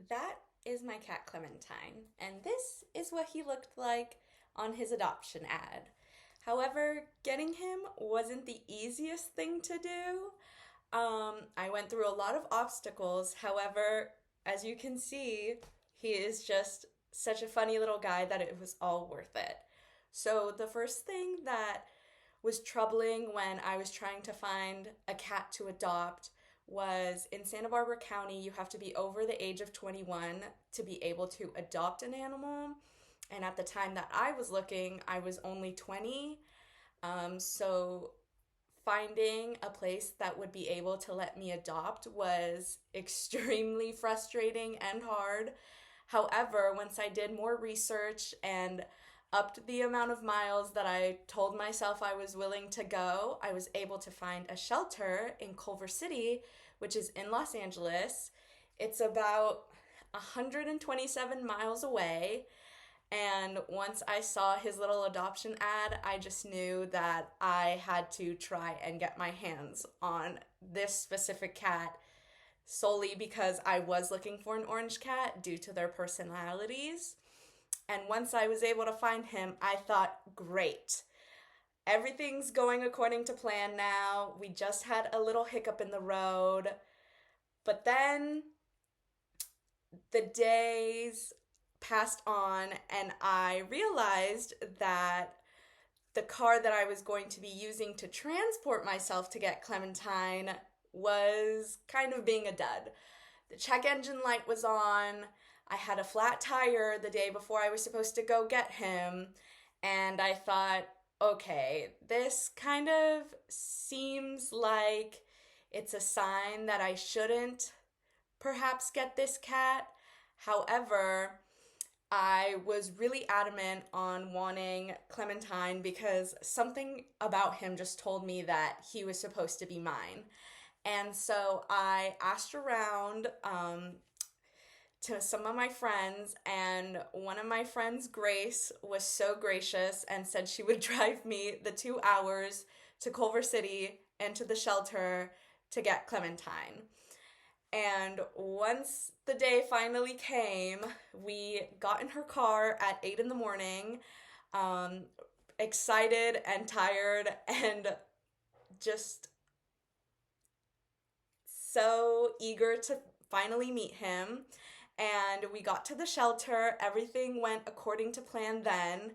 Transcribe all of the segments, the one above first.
that is my cat Clementine, and this is what he looked like on his adoption ad. However, getting him wasn't the easiest thing to do. I went through a lot of obstacles. However, as you can see, he is just such a funny little guy that it was all worth it. So, the first thing that was troubling when I was trying to find a cat to adopt was in Santa Barbara County, you have to be over the age of 21 to be able to adopt an animal. And at the time that I was looking, I was only 20. So finding a place that would be able to let me adopt was extremely frustrating and hard. However, once I did more research and upped the amount of miles that I told myself I was willing to go, I was able to find a shelter in Culver City, which is in Los Angeles. It's about 127 miles away. And once I saw his little adoption ad, I just knew that I had to try and get my hands on this specific cat solely because I was looking for an orange cat due to their personalities. And once I was able to find him, I thought, great. Everything's going according to plan now. We just had a little hiccup in the road. But then the days passed on, and I realized that the car that I was going to be using to transport myself to get Clementine was kind of being a dud. The check engine light was on. I had a flat tire the day before I was supposed to go get him, and I thought, okay, this kind of seems like it's a sign that I shouldn't perhaps get this cat. However, I was really adamant on wanting Clementine because something about him just told me that he was supposed to be mine. And so I asked around to some of my friends, and one of my friends, Grace, was so gracious and said she would drive me the 2 hours to Culver City and to the shelter to get Clementine. And once the day finally came, we got in her car at 8 in the morning, excited and tired and just so eager to finally meet him. And we got to the shelter. Everything went according to plan then.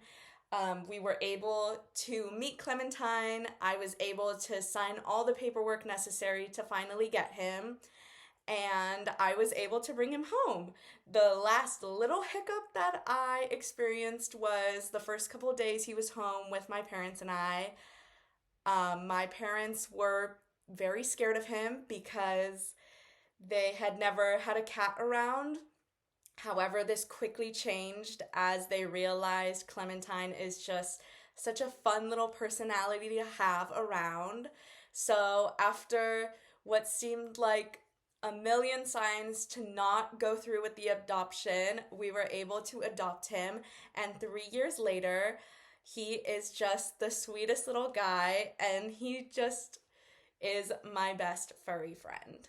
We were able to meet Clementine. I was able to sign all the paperwork necessary to finally get him. And I was able to bring him home. The last little hiccup that I experienced was the first couple of days he was home with my parents and I. My parents were very scared of him because they had never had a cat around. However, this quickly changed as they realized Clementine is just such a fun little personality to have around. So after what seemed like a million signs to not go through with the adoption, we were able to adopt him. And 3 years later, he is just the sweetest little guy, and he just is my best furry friend.